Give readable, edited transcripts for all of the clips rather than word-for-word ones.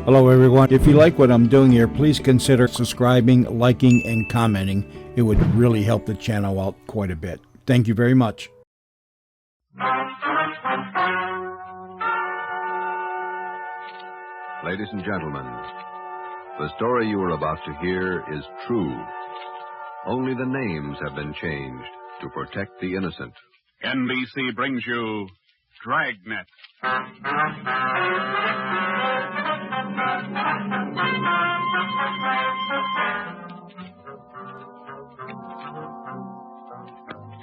Hello, everyone. If you like what I'm doing here, please consider subscribing, liking, and commenting. It would really help the channel out quite a bit. Thank you very much. Ladies and gentlemen, the story you are about to hear is true. Only the names have been changed to protect the innocent. NBC brings you Dragnet.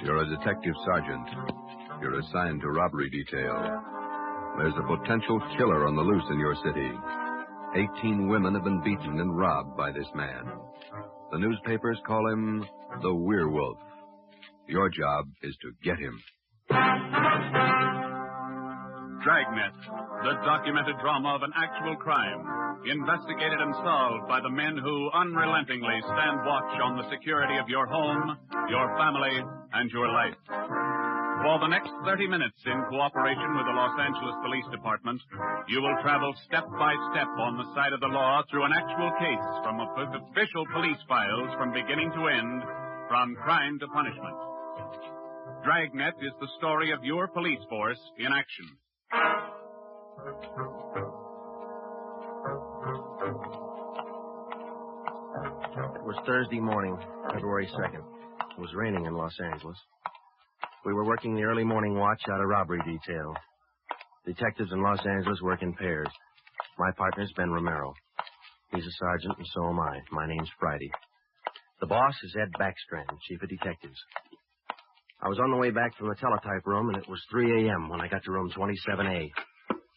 You're a detective sergeant. You're assigned to robbery detail. There's a potential killer on the loose in your city. 18 women have been beaten and robbed by this man. The newspapers call him the Werewolf. Your job is to get him. Dragnet, the documented drama of an actual crime, investigated and solved by the men who unrelentingly stand watch on the security of your home, your family, and your life. For the next 30 minutes, in cooperation with the Los Angeles Police Department, you will travel step by step on the side of the law through an actual case from official police files from beginning to end, from crime to punishment. Dragnet is the story of your police force in action. It was Thursday morning, February 2nd. It was raining in Los Angeles. We were working the early morning watch out of robbery detail. Detectives in Los Angeles work in pairs. My partner's Ben Romero. He's a sergeant, and so am I. My name's Friday. The boss is Ed Backstrand, chief of detectives. I was on the way back from the teletype room, and it was 3 a.m. when I got to room 27A.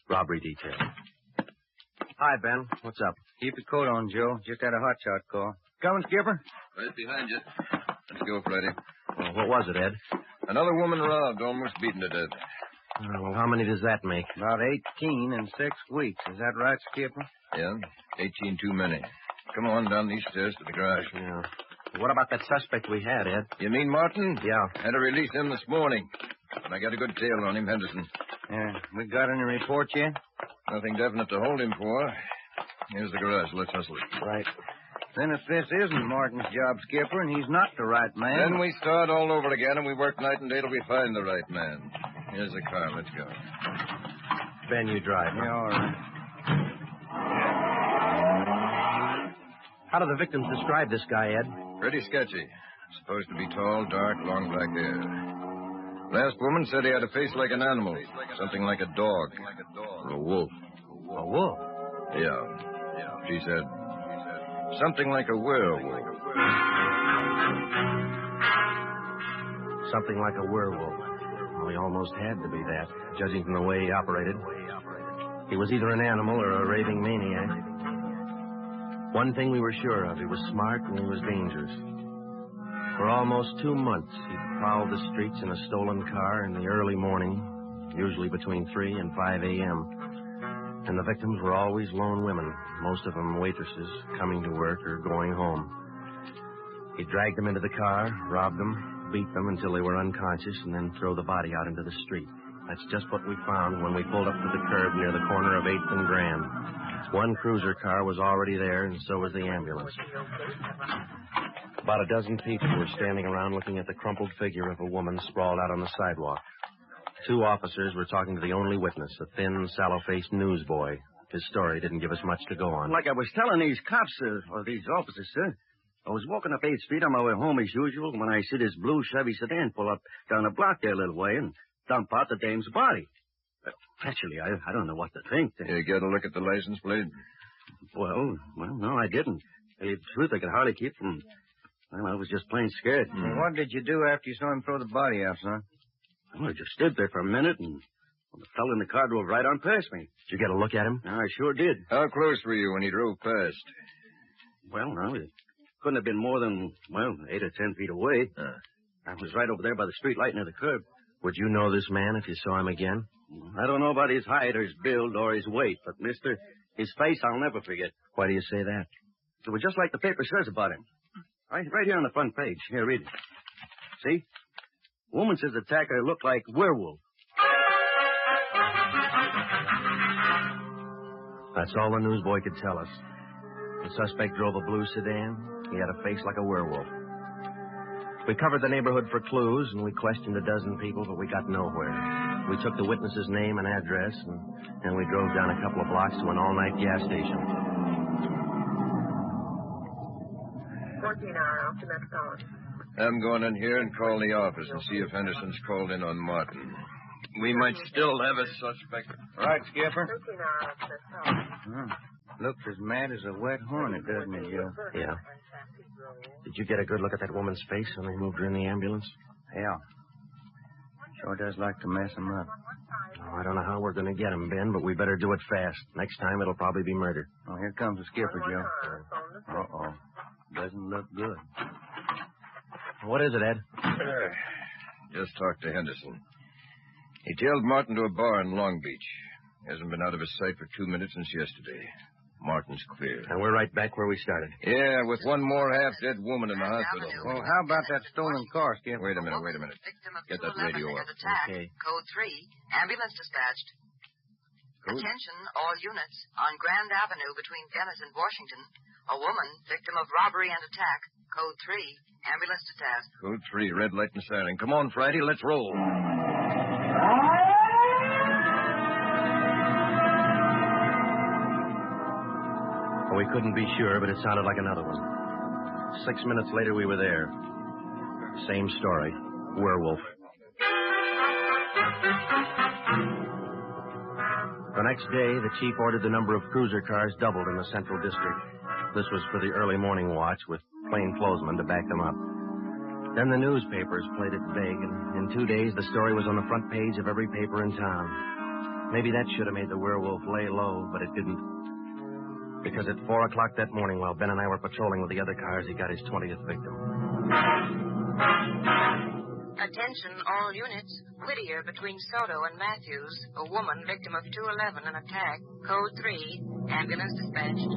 Robbery detail. Hi, Ben. What's up? Keep your coat on, Joe. Just had a hot shot call. Coming, Skipper? Right behind you. Let's go, Friday. Well, what was it, Ed? Another woman robbed, almost beaten to death. Well, how many does that make? About 18 in 6 weeks. Is that right, Skipper? Yeah, 18 too many. Come on down these stairs to the garage. Yeah. What about that suspect we had, Ed? You mean Martin? Yeah. Had to release him this morning. But I got a good tail on him, Henderson. Yeah. We got any reports yet? Nothing definite to hold him for. Here's the garage. Let's hustle it. Right. Then if this isn't Martin's job, Skipper, and he's not the right man... Then we start all over again, and we work night and day till we find the right man. Here's the car. Let's go. Ben, you drive. Yeah, all right. How do the victims describe this guy, Ed? Pretty sketcy. Supposed to be tall, dark, long black hair. Last woman said he had a face like an animal. Something like a dog. Or a wolf. A wolf? Yeah. She said something like a werewolf. Something like a werewolf. Well, he almost had to be that, judging from the way he operated. He was either an animal or a raving maniac. One thing we were sure of, he was smart and he was dangerous. For almost 2 months, he prowled the streets in a stolen car in the early morning, usually between 3 and 5 a.m. And the victims were always lone women, most of them waitresses, coming to work or going home. He dragged them into the car, robbed them, beat them until they were unconscious, and then throw the body out into the street. That's just what we found when we pulled up to the curb near the corner of 8th and Grand. One cruiser car was already there, and so was the ambulance. About a dozen people were standing around looking at the crumpled figure of a woman sprawled out on the sidewalk. 2 officers were talking to the only witness, a thin, sallow-faced newsboy. His story didn't give us much to go on. Like I was telling these cops, or these officers, sir, I was walking up 8th Street on my way home as usual when I see this blue Chevy sedan pull up down the block there a little way and dump out the dame's body. Actually, I don't know what to think. You get a look at the license plate? Well, no, I didn't. To tell you the truth, I could hardly keep from... Well, I was just plain scared. What did you do after you saw him throw the body out, son? Well, I just stood there for a minute, and the fellow in the car drove right on past me. Did you get a look at him? I sure did. How close were you when he drove past? Well, no, it couldn't have been more than, 8 or 10 feet away. I was right over there by the street light near the curb. Would you know this man if you saw him again? I don't know about his height or his build or his weight, but, mister, his face I'll never forget. Why do you say that? It was just like the paper says about him. Right here on the front page. Here, read it. See? Woman says the attacker looked like werewolf. That's all the newsboy could tell us. The suspect drove a blue sedan. He had a face like a werewolf. We covered the neighborhood for clues, and we questioned a dozen people, but we got nowhere. We took the witness's name and address, and we drove down a couple of blocks to an all-night gas station. 14-hour after Metropolitan. I'm going in here and call the office and see if Henderson's called in on Martin. We might still have a suspect. Right, Skipper? 13-hour after Metropolitan. Looks as mad as a wet hornet, doesn't it, Joe? Yeah. Did you get a good look at that woman's face when they moved her in the ambulance? Yeah. Sure does like to mess him up. Oh, I don't know how we're going to get him, Ben, but we better do it fast. Next time, it'll probably be murder. Oh, here comes the skipper, Joe. Uh-oh. Doesn't look good. What is it, Ed? Just talked to Henderson. He tailed Martin to a bar in Long Beach. He hasn't been out of his sight for 2 minutes since yesterday. Martin's clear. And we're right back where we started. Yeah, with one more half-dead woman in the hospital. Well, how about that stolen car, Skipper? Wait a minute. Get that radio up. Okay. Code 3, ambulance dispatched. Code? Attention, all units. On Grand Avenue between Venice and Washington, a woman, victim of robbery and attack. Code 3, ambulance dispatched. Code 3, red light and siren. Come on, Friday, let's roll. We couldn't be sure, but it sounded like another one. 6 minutes later, we were there. Same story. Werewolf. The next day, the chief ordered the number of cruiser cars doubled in the Central District. This was for the early morning watch, with plainclothesmen to back them up. Then the newspapers played it big, and in 2 days, the story was on the front page of every paper in town. Maybe that should have made the werewolf lay low, but it didn't. Because at 4 o'clock that morning, while Ben and I were patrolling with the other cars, he got his 20th victim. Attention, all units. Whittier between Soto and Matthews, a woman, victim of 211, an attack. Code 3, ambulance dispatched.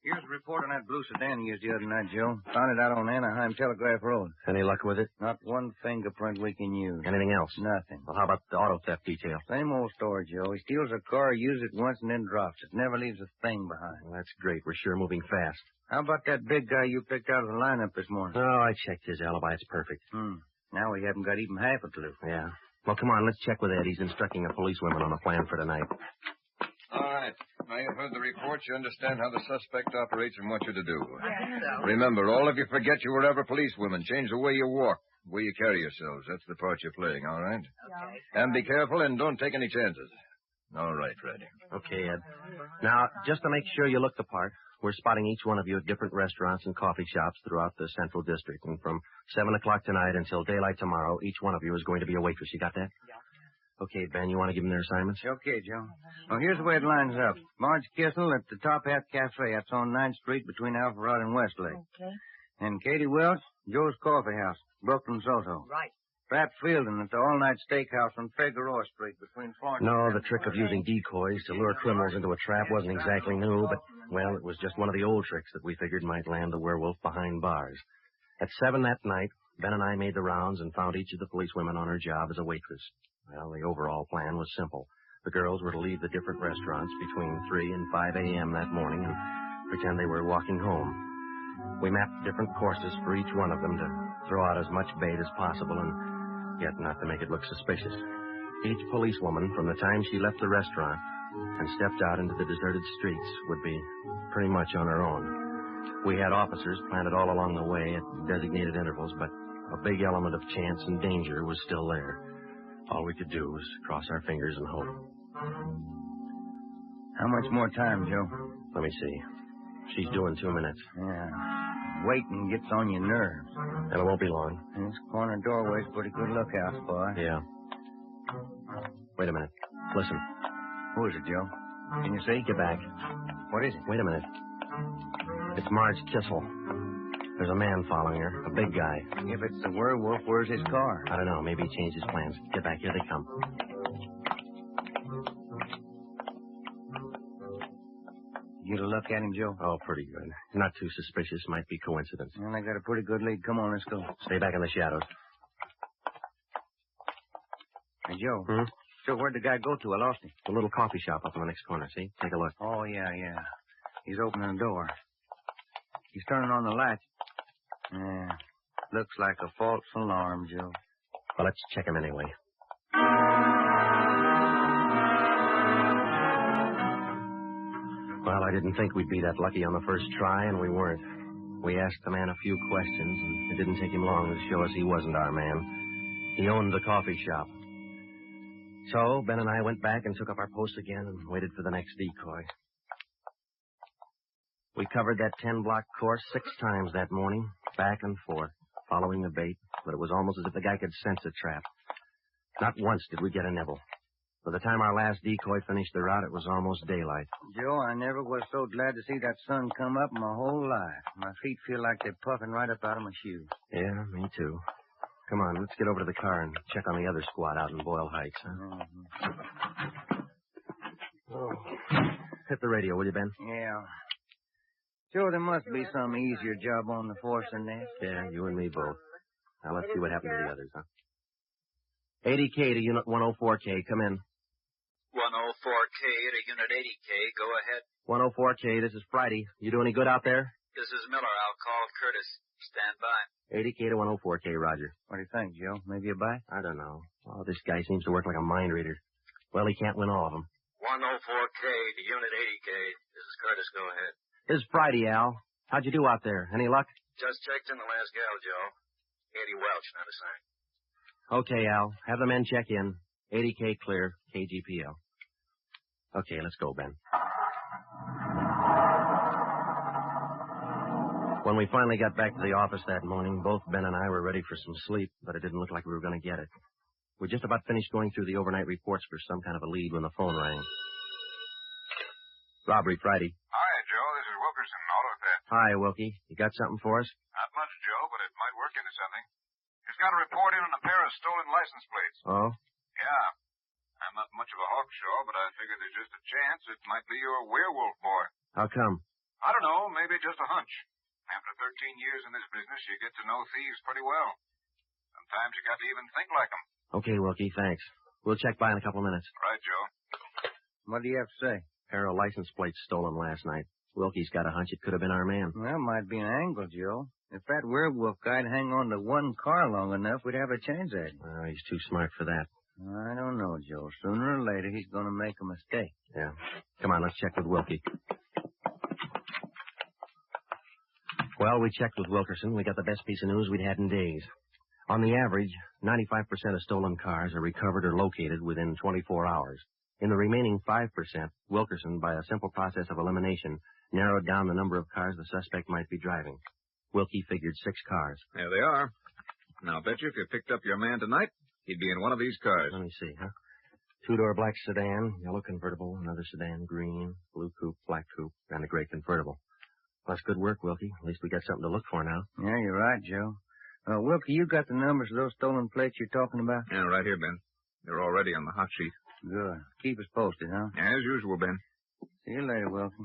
Here's a report on that blue sedan you used the other night, Joe. Found it out on Anaheim Telegraph Road. Any luck with it? Not one fingerprint we can use. Anything else? Nothing. Well, how about the auto theft detail? Same old story, Joe. He steals a car, uses it once, and then drops it. Never leaves a thing behind. Well, that's great. We're sure moving fast. How about that big guy you picked out of the lineup this morning? Oh, I checked his alibi. It's perfect. Now we haven't got even half a clue. Yeah. Well, come on, let's check with Ed. He's instructing the policewomen on a plan for tonight. All right. Now you've heard the report. You understand how the suspect operates and what you're to do. Yes, sir. Remember, all of you forget you were ever policewomen. Change the way you walk, the way you carry yourselves. That's the part you're playing, all right? Okay. And be careful and don't take any chances. All right, Freddy. Okay, Ed. Now, just to make sure you look the part, we're spotting each one of you at different restaurants and coffee shops throughout the Central District. And from 7 o'clock tonight until daylight tomorrow, each one of you is going to be a waitress. You got that? Yeah. Okay, Ben, you want to give them their assignments? Okay, Joe. Well, here's the way it lines up. Marge Kissel at the Top Hat Cafe. That's on 9th Street between Alpharad and Westlake. Okay. And Katie Welch, Joe's Coffee House, Brooklyn Soto. Right. Pat Fielding at the All-Night Steakhouse on Figueroa Street between Florence. No, the trick of using decoys to lure criminals into a trap wasn't exactly new, but, well, it was just one of the old tricks that we figured might land the werewolf behind bars. At 7 that night, Ben and I made the rounds and found each of the policewomen on her job as a waitress. Well, the overall plan was simple. The girls were to leave the different restaurants between 3 and 5 a.m. that morning and pretend they were walking home. We mapped different courses for each one of them to throw out as much bait as possible and yet not to make it look suspicious. Each policewoman, from the time she left the restaurant and stepped out into the deserted streets, would be pretty much on her own. We had officers planted all along the way at designated intervals, but a big element of chance and danger was still there. All we could do was cross our fingers and hope. How much more time, Joe? Let me see. She's due in 2 minutes. Yeah. Waiting gets on your nerves. And it won't be long. This corner doorway's a pretty good lookout, boy. Yeah. Wait a minute. Listen. Who is it, Joe? Can you see? Get back. What is it? Wait a minute. It's Marge Kissel. There's a man following her, a big guy. If it's the werewolf, where's his car? I don't know. Maybe he changed his plans. Get back. Here they come. You get a look at him, Joe? Oh, pretty good. Not too suspicious. Might be coincidence. Well, I got a pretty good lead. Come on, let's go. Stay back in the shadows. Hey, Joe. So where'd the guy go to? I lost him. The little coffee shop up in the next corner, see? Take a look. Oh, yeah. He's opening the door. He's turning on the light. Yeah. Looks like a false alarm, Joe. Well, let's check him anyway. Well, I didn't think we'd be that lucky on the first try, and we weren't. We asked the man a few questions, and it didn't take him long to show us he wasn't our man. He owned the coffee shop. So, Ben and I went back and took up our post again and waited for the next decoy. We covered that 10-block course 6 times that morning, back and forth, following the bait, but it was almost as if the guy could sense a trap. Not once did we get a nibble. By the time our last decoy finished the route, it was almost daylight. Joe, I never was so glad to see that sun come up in my whole life. My feet feel like they're puffing right up out of my shoes. Yeah, me too. Come on, let's get over to the car and check on the other squad out in Boyle Heights, huh? Oh. Hit the radio, will you, Ben? Yeah. Joe, there must be some easier job on the force than that. Yeah, you and me both. Now, let's see what happened to the others, huh? 80K to Unit 104K, come in. 104K to Unit 80K, go ahead. 104K, this is Friday. You do any good out there? This is Miller. I'll call Curtis. Stand by. 80K to 104K, Roger. What do you think, Joe? Maybe a bite? I don't know. Oh, this guy seems to work like a mind reader. Well, he can't win all of them. 104K to Unit 80K. This is Curtis. Go ahead. This is Friday, Al. How'd you do out there? Any luck? Just checked in the last gal, Joe. Eddie Welch, not a sign. Okay, Al. Have the men check in. 80K clear. KGPL. Okay, let's go, Ben. When we finally got back to the office that morning, both Ben and I were ready for some sleep, but it didn't look like we were going to get it. We just about finished going through the overnight reports for some kind of a lead when the phone rang. Robbery, Friday. Hi, Joe. This is Wilkerson, auto theft. Hi, Wilkie. You got something for us? Not much, Joe, but it might work into something. Just got a report in on a pair of stolen license plates. Oh? Yeah. I'm not much of a hawkshaw, but I figure there's just a chance it might be your werewolf boy. How come? I don't know. Maybe just a hunch. After 13 years in this business, you get to know thieves pretty well. Sometimes you got to even think like them. Okay, Wilkie, thanks. We'll check by in a couple of minutes. Right, Joe. What do you have to say? Pair of license plates stolen last night. Wilkie's got a hunch it could have been our man. Well, might be an angle, Joe. If that werewolf guy'd hang on to one car long enough, we'd have a chance at him. Oh, he's too smart for that. I don't know, Joe. Sooner or later, he's going to make a mistake. Yeah. Come on, let's check with Wilkie. Well, we checked with Wilkerson. We got the best piece of news we'd had in days. On the average, 95% of stolen cars are recovered or located within 24 hours. In the remaining 5%, Wilkerson, by a simple process of elimination, narrowed down the number of cars the suspect might be driving. Wilkie figured 6 cars. There they are. Now, bet you if you picked up your man tonight, he'd be in one of these cars. Let me see, huh? 2-door black sedan, yellow convertible, another sedan, green, blue coupe, black coupe, and a gray convertible. Well, that's good work, Wilkie. At least we got something to look for now. Yeah, you're right, Joe. Wilkie, you got the numbers of those stolen plates you're talking about? Yeah, right here, Ben. They're already on the hot sheet. Good. Keep us posted, huh? As usual, Ben. See you later, Wilkie.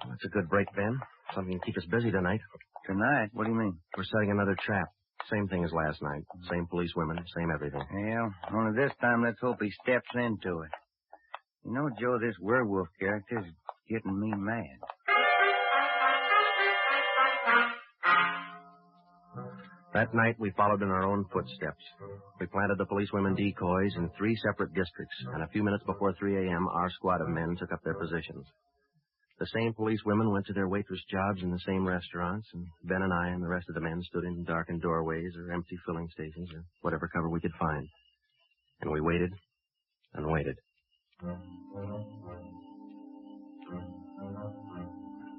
That's a good break, Ben. Something to keep us busy tonight. Tonight? What do you mean? We're setting another trap. Same thing as last night. Same police women, same everything. Yeah, only this time let's hope he steps into it. You know, Joe, this werewolf character's getting me mad. That night, we followed in our own footsteps. We planted the policewomen decoys in 3 separate districts, and a few minutes before 3 a.m., our squad of men took up their positions. The same policewomen went to their waitress jobs in the same restaurants, and Ben and I and the rest of the men stood in darkened doorways or empty filling stations or whatever cover we could find. And we waited and waited.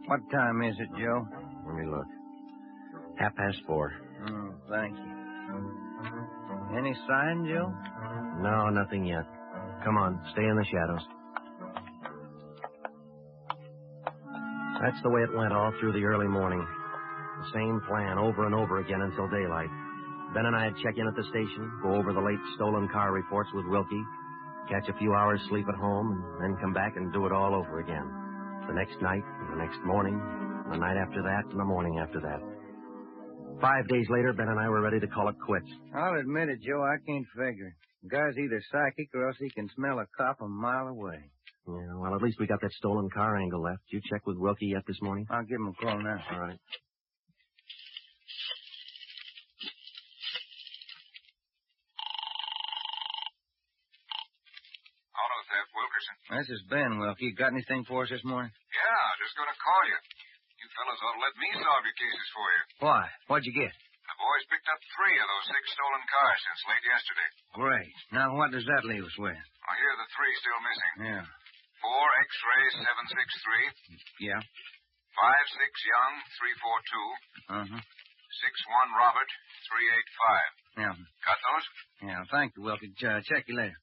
What time is it, Joe? Let me look. 4:30. Thank you. Any sign, Joe? No, nothing yet. Come on, stay in the shadows. That's the way it went all through the early morning. The same plan over and over again until daylight. Ben and I'd check in at the station, go over the late stolen car reports with Wilkie, catch a few hours sleep at home, and then come back and do it all over again. The next night, and the next morning, and the night after that, and the morning after that. 5 days later, Ben and I were ready to call it quits. I'll admit it, Joe. I can't figure. The guy's either psychic or else he can smell a cop a mile away. Yeah, well, at least we got that stolen car angle left. You check with Wilkie yet this morning? I'll give him a call now. All right. Auto theft, Wilkerson. This is Ben, Wilkie. Got anything for us this morning? Yeah, just going to call you. You fellas ought to let me solve your cases for you. Why? What'd you get? The boys picked up 3 of those 6 stolen cars since late yesterday. Great. Now, what does that leave us with? Here are the 3 still missing. Yeah. 4 X-ray 763. Yeah. 5-6 Young 342. 6-1 Robert 385. Yeah. Got those? Yeah, thank you, Wilkie. Check you later.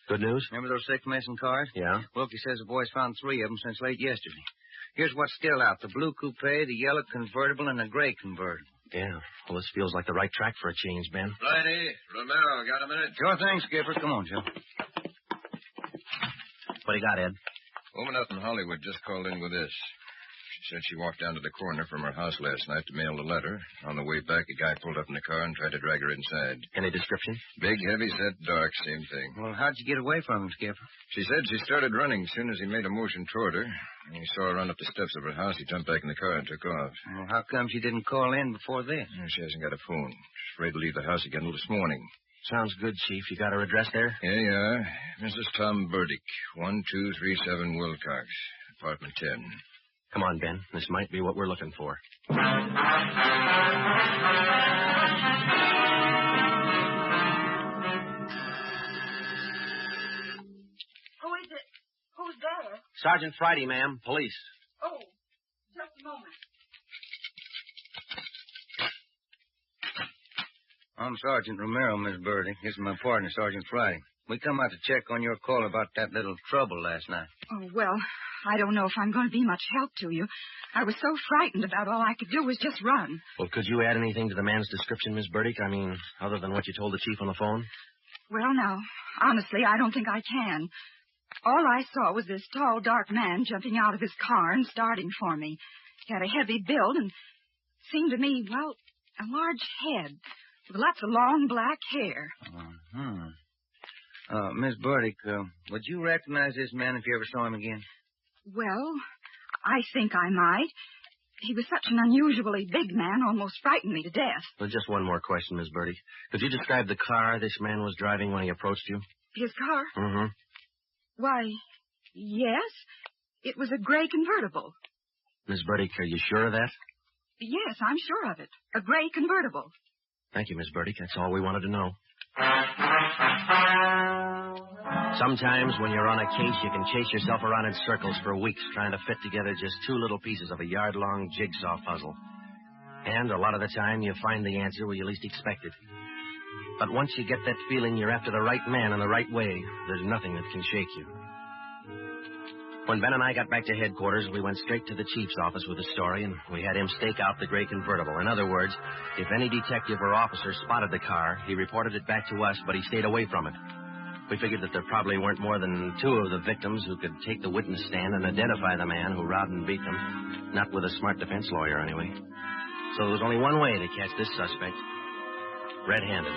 Good news? Remember those 6 missing cars? Yeah. Wilkie says the boys found 3 of them since late yesterday. Here's what's still out. The blue coupe, the yellow convertible, and the gray convertible. Yeah. Well, this feels like the right track for a change, Ben. Righty. Romero, got a minute? Sure thing, Skipper. Come on, Joe. What do you got, Ed? Woman out in Hollywood just called in with this. She said she walked down to the corner from her house last night to mail a letter. On the way back, a guy pulled up in the car and tried to drag her inside. Any description? Big, heavy set, dark, same thing. Well, how'd you get away from him, Skipper? She said she started running as soon as he made a motion toward her. When he saw her run up the steps of her house, he jumped back in the car and took off. Well, how come she didn't call in before this? She hasn't got a phone. She's afraid to leave the house again this morning. Sounds good, Chief. You got her address there? Here you are. Mrs. Tom Burdick, 1237 Wilcox, apartment 10. Come on, Ben. This might be what we're looking for. Who is it? Who's there? Sergeant Friday, ma'am. Police. Oh, just a moment. I'm Sergeant Romero, Miss Burdick. This is my partner, Sergeant Friday. We come out to check on your call about that little trouble last night. Oh, well, I don't know if I'm going to be much help to you. I was so frightened about all I could do was just run. Well, could you add anything to the man's description, Miss Burdick? I mean, other than what you told the chief on the phone? Well, now, honestly, I don't think I can. All I saw was this tall, dark man jumping out of his car and starting for me. He had a heavy build and seemed to me, well, a large head with lots of long black hair. Miss Burdick, would you recognize this man if you ever saw him again? Well, I think I might. He was such an unusually big man, almost frightened me to death. Well, just one more question, Miss Burdick. Could you describe the car this man was driving when he approached you? His car? Mm-hmm. Why, yes. It was a gray convertible. Miss Burdick, are you sure of that? Yes, I'm sure of it. A gray convertible. Thank you, Miss Burdick. That's all we wanted to know. Sometimes when you're on a case, you can chase yourself around in circles for weeks trying to fit together just 2 little pieces of a yard-long jigsaw puzzle. And a lot of the time, you find the answer where you least expect it. But once you get that feeling you're after the right man in the right way, there's nothing that can shake you. When Ben and I got back to headquarters, we went straight to the chief's office with the story, and we had him stake out the gray convertible. In other words, if any detective or officer spotted the car, he reported it back to us, but he stayed away from it. We figured that there probably weren't more than 2 of the victims who could take the witness stand and identify the man who robbed and beat them. Not with a smart defense lawyer, anyway. So there was only one way to catch this suspect. Red-handed.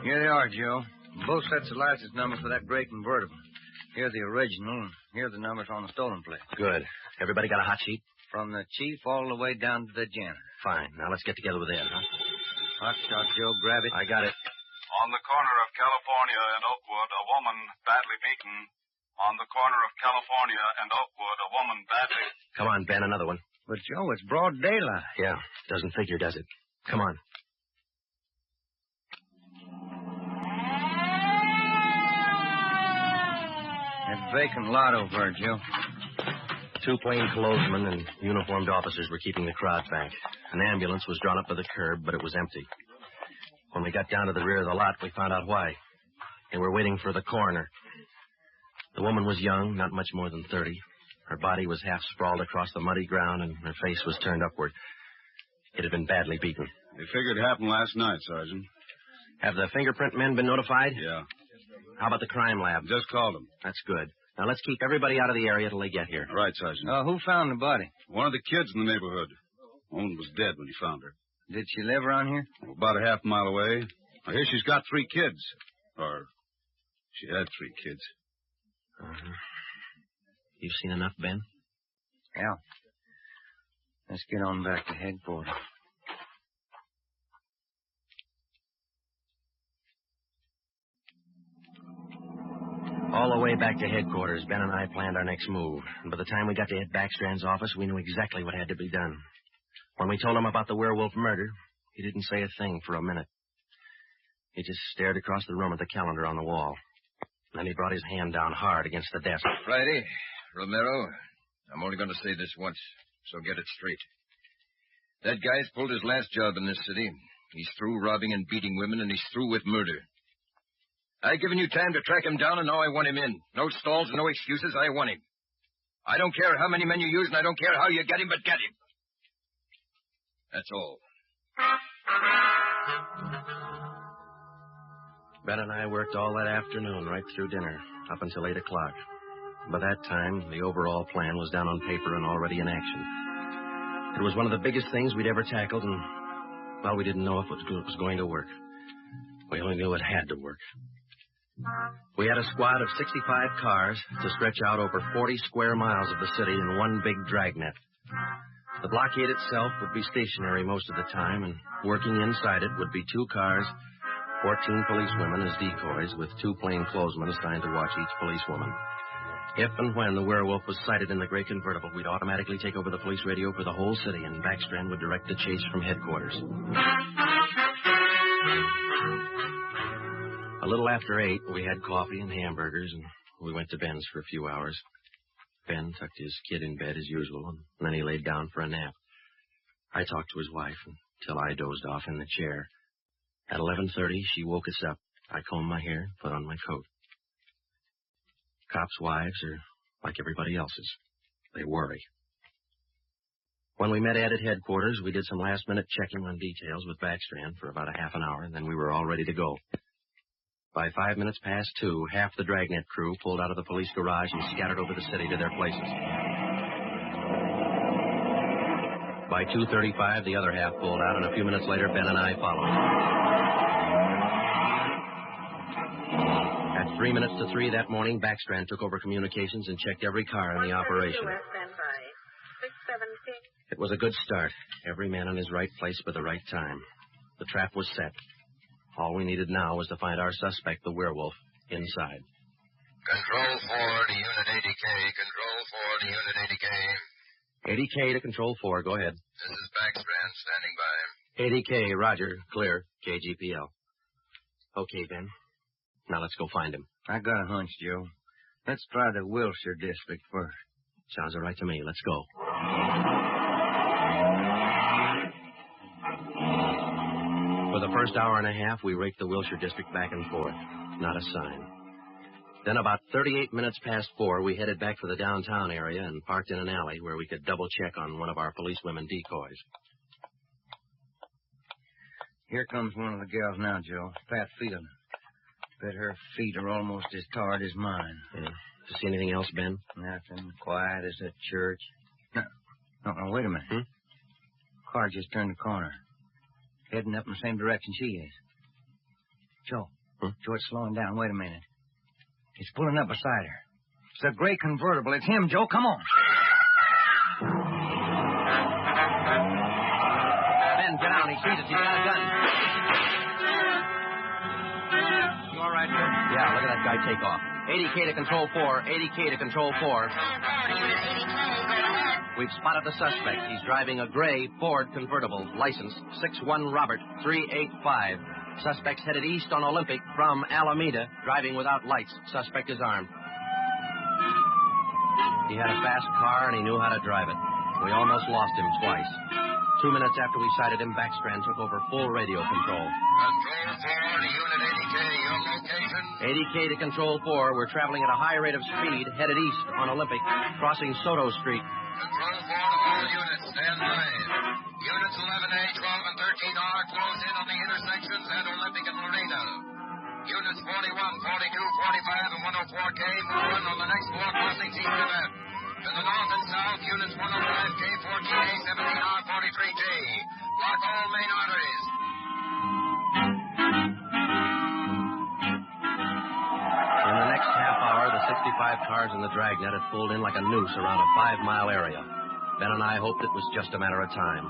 Here they are, Joe. Both sets of license numbers for that gray convertible. Here's the original, and here are the numbers on the stolen plate. Good. Everybody got a hot sheet? From the chief all the way down to the janitor. Fine. Now let's get together with Ed, huh? Hot shot, Joe. Grab it. I got it. On the corner of California and Oakwood, a woman badly beaten. On the corner of California and Oakwood, a woman badly... Come on, Ben, another one. But, Joe, it's broad daylight. Yeah, doesn't figure, does it? Come on. That vacant lot over there, Joe. 2 plainclothesmen and uniformed officers were keeping the crowd back. An ambulance was drawn up to the curb, but it was empty. When we got down to the rear of the lot, we found out why. They were waiting for the coroner. The woman was young, not much more than 30. Her body was half sprawled across the muddy ground, and her face was turned upward. It had been badly beaten. They figured it happened last night, Sergeant. Have the fingerprint men been notified? Yeah. How about the crime lab? Just called them. That's good. Now, let's keep everybody out of the area till they get here. Right, Sergeant. Who found the body? One of the kids in the neighborhood. Woman was dead when he found her. Did she live around here? About a half mile away. I hear she's got 3 kids. Or she had 3 kids. Uh-huh. You've seen enough, Ben? Yeah. Let's get on back to headquarters. All the way back to headquarters, Ben and I planned our next move. And by the time we got to Ed Backstrand's office, we knew exactly what had to be done. When we told him about the werewolf murder, he didn't say a thing for a minute. He just stared across the room at the calendar on the wall. Then he brought his hand down hard against the desk. Friday, Romero, I'm only going to say this once, so get it straight. That guy's pulled his last job in this city. He's through robbing and beating women, and he's through with murder. I've given you time to track him down, and now I want him in. No stalls, no excuses. I want him. I don't care how many men you use, and I don't care how you get him, but get him. That's all. Ben and I worked all that afternoon, right through dinner, up until 8 o'clock. By that time, the overall plan was down on paper and already in action. It was one of the biggest things we'd ever tackled, and, well, we didn't know if it was going to work. We only knew it had to work. We had a squad of 65 cars to stretch out over 40 square miles of the city in one big dragnet. The blockade itself would be stationary most of the time, and working inside it would be 2 cars, 14 policewomen as decoys, with 2 plainclothesmen assigned to watch each policewoman. If and when the werewolf was sighted in the gray convertible, we'd automatically take over the police radio for the whole city, and Backstrand would direct the chase from headquarters. A little after 8, we had coffee and hamburgers, and we went to Ben's for a few hours. Ben tucked his kid in bed as usual, and then he laid down for a nap. I talked to his wife until I dozed off in the chair. At 11:30, she woke us up. I combed my hair and put on my coat. Cops' wives are like everybody else's. They worry. When we met Ed at headquarters, we did some last-minute checking on details with Backstrand for about a half an hour, and then we were all ready to go. By 5 minutes past 2, half the Dragnet crew pulled out of the police garage and scattered over the city to their places. By 2:35, the other half pulled out, and a few minutes later, Ben and I followed. At 3 minutes to 3 that morning, Backstrand took over communications and checked every car in the operation. It was a good start. Every man in his right place by the right time. The trap was set. All we needed now was to find our suspect, the werewolf, inside. Control 4 to Unit 80K. Control 4 to Unit 80K. 80K to Control 4. Go ahead. This is Backstrand standing by. 80K, roger. Clear. KGPL. Okay, Ben. Now let's go find him. I got a hunch, Joe. Let's try the Wilshire district first. Sounds all right to me. Let's go. For the first hour and a half, we raked the Wilshire district back and forth. Not a sign. Then about 38 minutes past 4, we headed back for the downtown area and parked in an alley where we could double-check on one of our policewomen decoys. Here comes one of the gals now, Joe. Fat feet on her. Bet her feet are almost as tarred as mine. Yeah. Did you see anything else, Ben? Nothing. Quiet as a church. No, wait a minute. Car just turned the corner. Heading up in the same direction she is. Joe. Joe, it's slowing down. Wait a minute. He's pulling up beside her. It's a gray convertible. It's him, Joe. Come on. Ben, get down. He sees us. He's got a gun. You all right, Joe? Yeah, look at that guy take off. 80K to Control 4. 80K to Control 4. We've spotted the suspect. He's driving a gray Ford convertible, license 61 Robert 385. Suspect's headed east on Olympic from Alameda, driving without lights. Suspect is armed. He had a fast car and he knew how to drive it. We almost lost him twice. 2 minutes after we sighted him, Backstrand took over full radio control. Control 4 to Unit 80K. Your location? 80K to Control 4. We're traveling at a high rate of speed, headed east on Olympic, crossing Soto Street. Control 4 to all units. Stand by. Units 11A, 12, and 13R close in on the intersections at Olympic and Marina. Units 4 41, 42, 45, and 104K move on the next floor crossings east and west. To the north and south, units 105K, 14A, 17R, 43J. Block all main arteries. In the next half hour, the 65 cars in the Dragnet had pulled in like a noose around a 5-mile area. Ben and I hoped it was just a matter of time.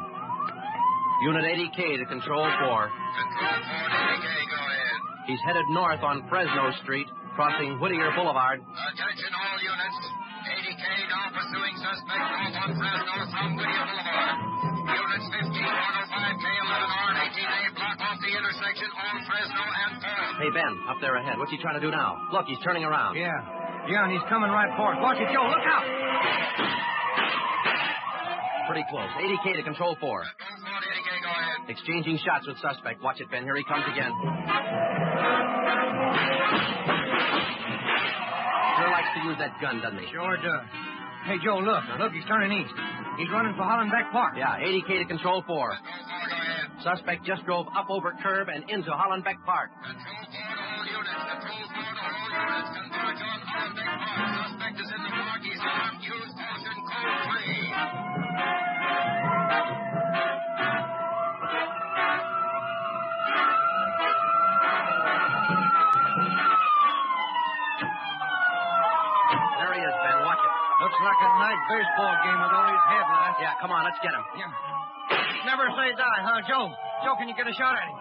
Unit 80K to Control 4. Control 4 to 80K, go ahead. He's headed north on Fresno Street, crossing Whittier Boulevard. Attention all units. 80K now pursuing suspect north on Fresno from Whittier Boulevard. Units 15, 105K, 11R, and 18A block off the intersection on Fresno and 4th. Hey, Ben, up there ahead. What's he trying to do now? Look, he's turning around. Yeah, and he's coming right for us. Watch it, Joe. Look out! Pretty close. 80K to Control 4. Control 4 to 80K, go ahead. Exchanging shots with suspect. Watch it, Ben. Here he comes again. Sure likes to use that gun, doesn't he? Sure does. Hey, Joe, look. Look, he's turning east. He's running for Hollenbeck Park. Yeah, 80K to Control 4. Control 4, go ahead. Suspect just drove up over curb and into Hollenbeck Park. Control 4 to all units. Control 4 to all units. Converge on Hollenbeck Park. Suspect is in the park. He's armed. Use caution. Code 3. There he is, Ben. Watch it. Looks like a night baseball game with all these headlights. Yeah, come on. Let's get him. Yeah. Never say die, huh, Joe? Joe, can you get a shot at him?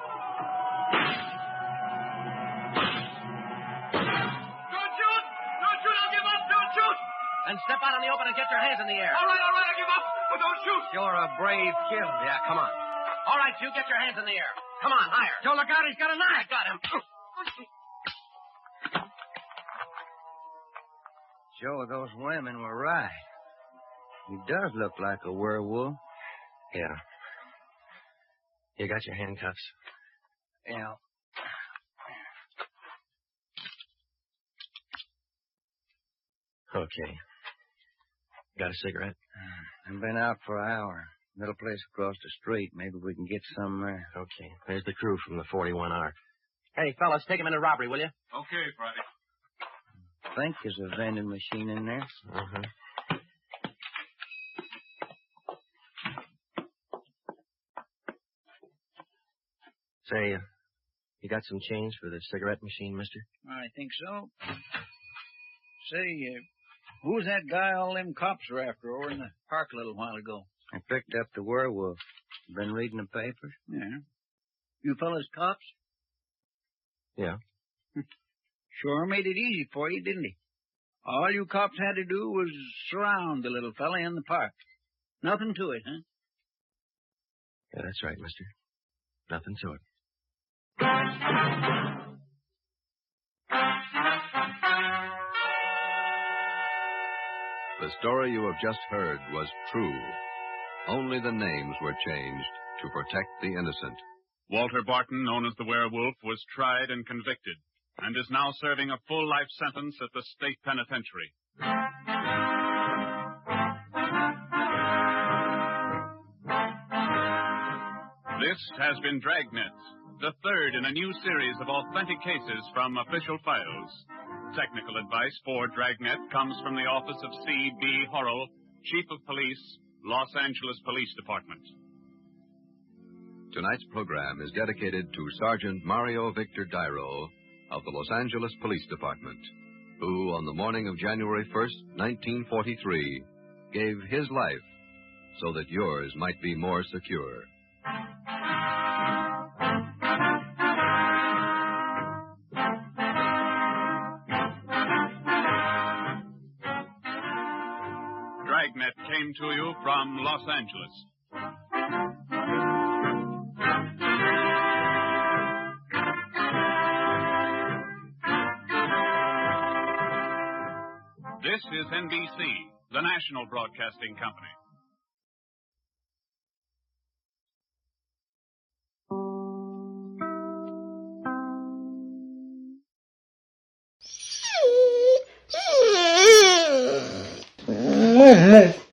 Don't shoot! Don't shoot! I'll give up! Don't shoot! And step out in the open and get your hands in the air. All right, I'll give up! But don't shoot! You're a brave killer. Yeah, come on. All right, you get your hands in the air. Come on, higher. Joe, look out. He's got a knife. I got him. Joe, those women were right. He does look like a werewolf. Yeah. You got your handcuffs. Yeah. Okay. Got a cigarette? I've been out for an hour. Little place across the street. Maybe we can get some there. Okay. There's the crew from the 41R. Hey, fellas, take him into robbery, will you? Okay, Friday. I think there's a vending machine in there. Uh-huh. Say, you got some change for the cigarette machine, mister? I think so. Say, who's that guy all them cops were after over in the park a little while ago? I picked up the werewolf. Been reading the papers? Yeah. You fellas cops? Yeah. Sure made it easy for you, didn't he? All you cops had to do was surround the little fella in the park. Nothing to it, huh? Yeah, that's right, mister. Nothing to it. The story you have just heard was true. Only the names were changed to protect the innocent. Walter Barton, known as the Werewolf, was tried and convicted and is now serving a full life sentence at the state penitentiary. This has been Dragnet, the third in a new series of authentic cases from official files. Technical advice for Dragnet comes from the office of C.B. Horrell, Chief of Police, Los Angeles Police Department. Tonight's program is dedicated to Sergeant Mario Victor Dairo of the Los Angeles Police Department, who, on the morning of January 1st, 1943, gave his life so that yours might be more secure. Dragnet came to you from Los Angeles. This is NBC, the national broadcasting company.